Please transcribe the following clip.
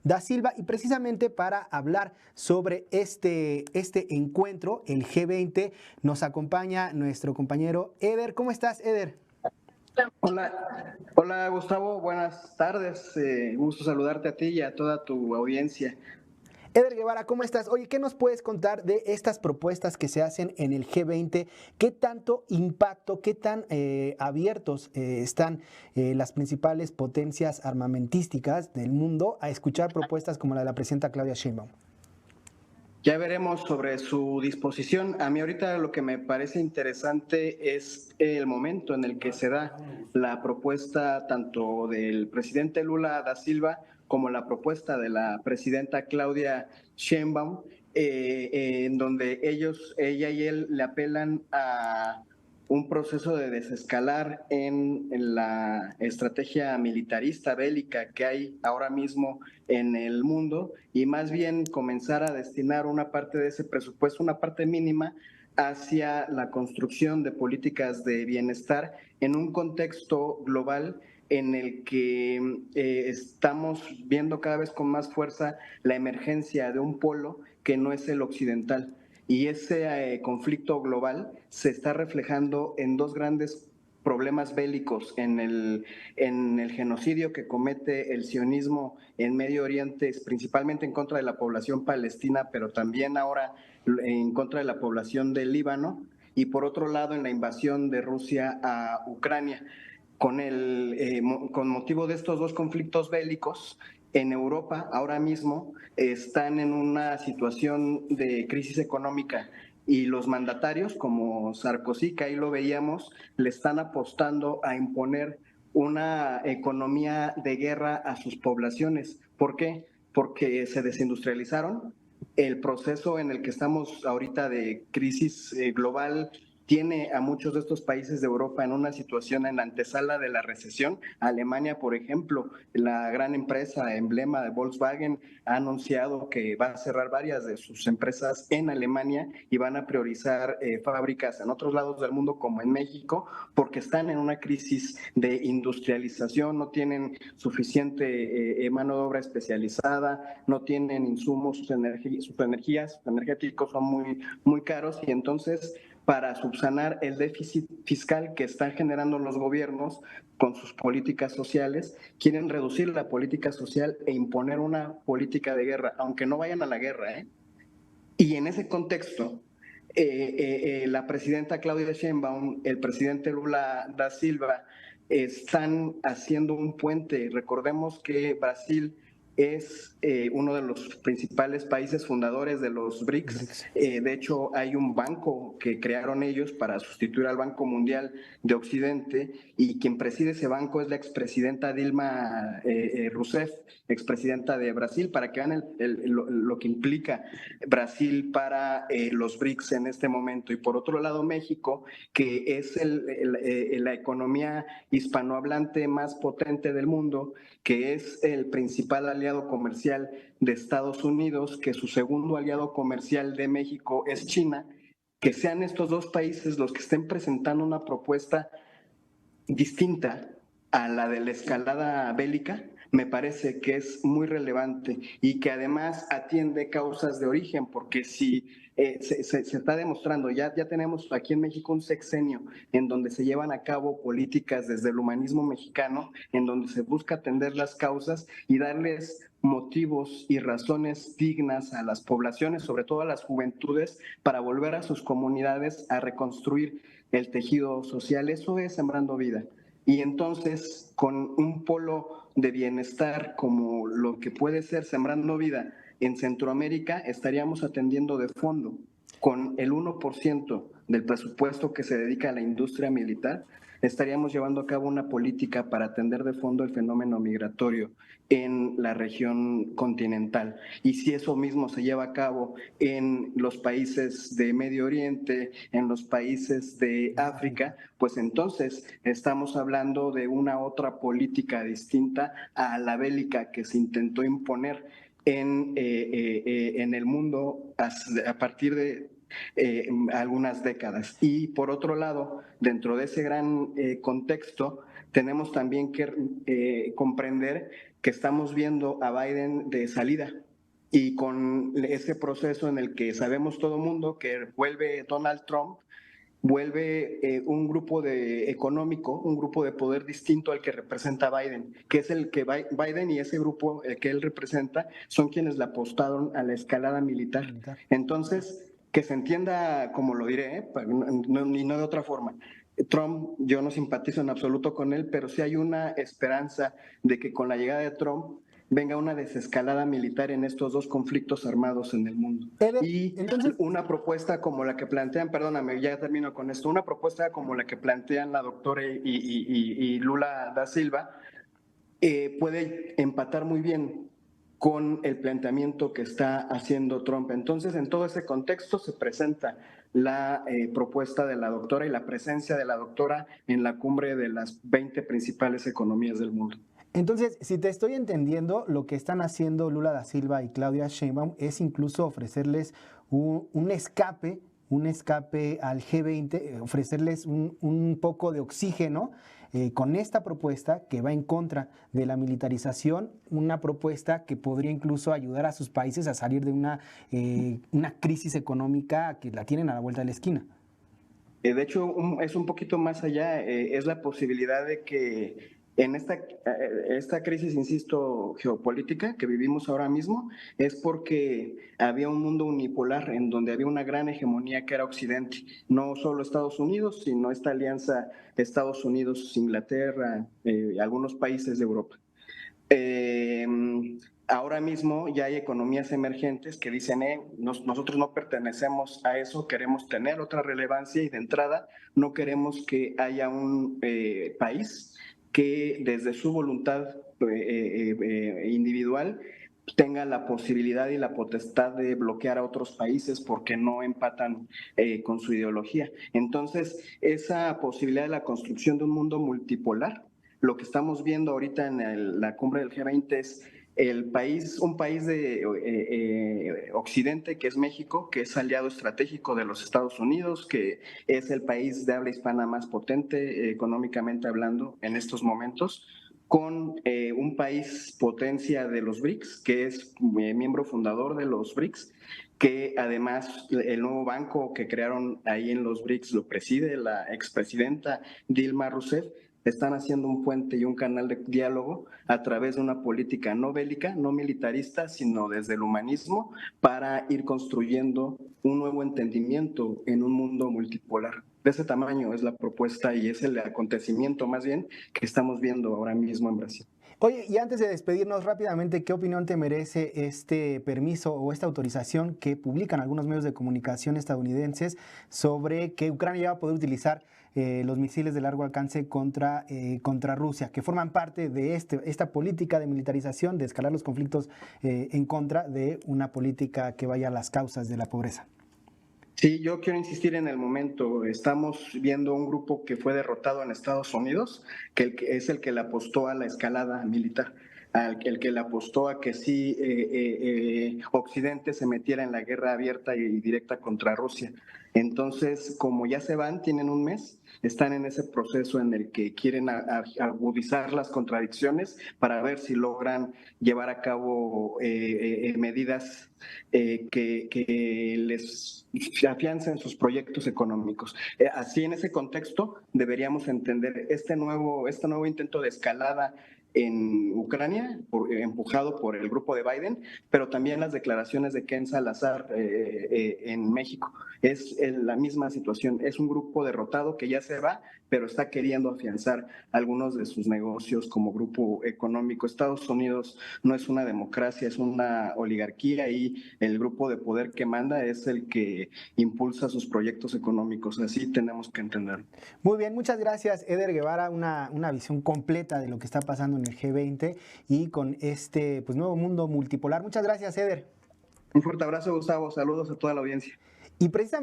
da Silva, y precisamente para hablar sobre este encuentro, el G20, nos acompaña nuestro compañero Eder. ¿Cómo estás, Eder? Hola Gustavo, buenas tardes. Gusto saludarte a ti y a toda tu audiencia. Eder Guevara, ¿cómo estás? Oye, ¿qué nos puedes contar de estas propuestas que se hacen en el G20? ¿Qué tanto impacto, qué tan abiertos están las principales potencias armamentísticas del mundo a escuchar propuestas como la de la presidenta Claudia Sheinbaum? Ya veremos sobre su disposición. A mí ahorita lo que me parece interesante es el momento en el que se da la propuesta tanto del presidente Lula da Silva como la propuesta de la presidenta Claudia Sheinbaum, en donde ella y él le apelan a un proceso de desescalar en la estrategia militarista bélica que hay ahora mismo en el mundo, y más bien comenzar a destinar una parte de ese presupuesto, una parte mínima, hacia la construcción de políticas de bienestar en un contexto global en el que estamos viendo cada vez con más fuerza la emergencia de un polo que no es el occidental. Y ese conflicto global se está reflejando en dos grandes problemas bélicos: en el genocidio que comete el sionismo en Medio Oriente, principalmente en contra de la población palestina, pero también ahora en contra de la población del Líbano, y por otro lado en la invasión de Rusia a Ucrania. Con motivo de estos dos conflictos bélicos, en Europa ahora mismo están en una situación de crisis económica, y los mandatarios como Sarkozy, que ahí lo veíamos, le están apostando a imponer una economía de guerra a sus poblaciones. ¿Por qué? Porque se desindustrializaron. El proceso en el que estamos ahorita de crisis global tiene a muchos de estos países de Europa en una situación en la antesala de la recesión. Alemania, por ejemplo, la gran empresa emblema de Volkswagen, ha anunciado que va a cerrar varias de sus empresas en Alemania y van a priorizar fábricas en otros lados del mundo, como en México, porque están en una crisis de industrialización, no tienen suficiente mano de obra especializada, no tienen insumos, sus energéticos son muy caros, y entonces, para subsanar el déficit fiscal que están generando los gobiernos con sus políticas sociales, quieren reducir la política social e imponer una política de guerra, aunque no vayan a la guerra, ¿eh? Y en ese contexto, la presidenta Claudia Sheinbaum, el presidente Lula da Silva, están haciendo un puente. Recordemos que Brasil es uno de los principales países fundadores de los BRICS. BRICS. De hecho, hay un banco que crearon ellos para sustituir al Banco Mundial de Occidente, y quien preside ese banco es la expresidenta Dilma Rousseff, expresidenta de Brasil, para que vean lo que implica Brasil para los BRICS en este momento. Y por otro lado, México, que es la economía hispanohablante más potente del mundo, que es el principal aliado comercial de Estados Unidos, que su segundo aliado comercial de México es China. Que sean estos dos países los que estén presentando una propuesta distinta a la de la escalada bélica, me parece que es muy relevante, y que además atiende causas de origen, porque si se está demostrando, ya tenemos aquí en México un sexenio en donde se llevan a cabo políticas desde el humanismo mexicano, en donde se busca atender las causas y darles motivos y razones dignas a las poblaciones, sobre todo a las juventudes, para volver a sus comunidades a reconstruir el tejido social. Eso es sembrando vida. Y entonces, con un polo de bienestar como lo que puede ser Sembrando Vida en Centroamérica, estaríamos atendiendo de fondo, con el 1% del presupuesto que se dedica a la industria militar, estaríamos llevando a cabo una política para atender de fondo el fenómeno migratorio en la región continental. Y si eso mismo se lleva a cabo en los países de Medio Oriente, en los países de África, pues entonces estamos hablando de una otra política distinta a la bélica que se intentó imponer en el mundo a partir de algunas décadas. Y por otro lado, dentro de ese gran contexto, tenemos también que comprender que estamos viendo a Biden de salida y con ese proceso en el que sabemos todo mundo que vuelve Donald Trump, vuelve un grupo económico, un grupo de poder distinto al que representa Biden, que es el que Biden y ese grupo que él representa son quienes le apostaron a la escalada militar. Entonces, que se entienda como lo diré, y no de otra forma. Trump, yo no simpatizo en absoluto con él, pero sí hay una esperanza de que con la llegada de Trump venga una desescalada militar en estos dos conflictos armados en el mundo. Eder, Y entonces, una propuesta como la que plantean, perdóname, ya termino con esto, una propuesta como la que plantean la doctora y Lula da Silva puede empatar muy bien con el planteamiento que está haciendo Trump. Entonces, en todo ese contexto se presenta la propuesta de la doctora y la presencia de la doctora en la cumbre de las 20 principales economías del mundo. entonces, si te estoy entendiendo, lo que están haciendo Lula da Silva y Claudia Sheinbaum es incluso ofrecerles un escape al G20, ofrecerles un poco de oxígeno con esta propuesta que va en contra de la militarización, una propuesta que podría incluso ayudar a sus países a salir de una crisis económica que la tienen a la vuelta de la esquina. De hecho, es un poquito más allá, es la posibilidad de que en esta crisis, insisto, geopolítica que vivimos ahora mismo, es porque había un mundo unipolar en donde había una gran hegemonía que era Occidente, no solo Estados Unidos, sino esta alianza Estados Unidos, Inglaterra, algunos países de Europa. Eh, Ahora mismo ya hay economías emergentes que dicen, nosotros no pertenecemos a eso, queremos tener otra relevancia y de entrada no queremos que haya un país que desde su voluntad individual tenga la posibilidad y la potestad de bloquear a otros países porque no empatan con su ideología. Entonces, esa posibilidad de la construcción de un mundo multipolar, lo que estamos viendo ahorita en la cumbre del G20 es un país de Occidente, que es México, que es aliado estratégico de los Estados Unidos, que es el país de habla hispana más potente económicamente hablando en estos momentos, con un país potencia de los BRICS, que es miembro fundador de los BRICS, que además el nuevo banco que crearon ahí en los BRICS lo preside la expresidenta Dilma Rousseff. Están haciendo un puente y un canal de diálogo a través de una política no bélica, no militarista, sino desde el humanismo, para ir construyendo un nuevo entendimiento en un mundo multipolar. De ese tamaño es la propuesta y es el acontecimiento más bien que estamos viendo ahora mismo en Brasil. Oye, y antes de despedirnos rápidamente, ¿qué opinión te merece este permiso o esta autorización que publican algunos medios de comunicación estadounidenses sobre que Ucrania ya va a poder utilizar los misiles de largo alcance contra Rusia, que forman parte de esta política de militarización, de escalar los conflictos en contra de una política que vaya a las causas de la pobreza? Sí, yo quiero insistir en el momento. Estamos viendo un grupo que fue derrotado en Estados Unidos, que es el que le apostó a la escalada militar, el que le apostó a que sí Occidente se metiera en la guerra abierta y directa contra Rusia. Entonces, como ya se van, tienen un mes, están en ese proceso en el que quieren agudizar las contradicciones para ver si logran llevar a cabo medidas que les afiancen sus proyectos económicos. Así, en ese contexto, deberíamos entender este nuevo intento de escalada en Ucrania, empujado por el grupo de Biden, pero también las declaraciones de Ken Salazar en México. Es la misma situación, es un grupo derrotado que ya se va, pero está queriendo afianzar algunos de sus negocios como grupo económico. Estados Unidos no es una democracia, es una oligarquía y el grupo de poder que manda es el que impulsa sus proyectos económicos. Así tenemos que entenderlo. Muy bien, muchas gracias, Eder Guevara, una visión completa de lo que está pasando en el G20 y con este nuevo mundo multipolar. Muchas gracias, Eder. Un fuerte abrazo, Gustavo. Saludos a toda la audiencia. Y precisamente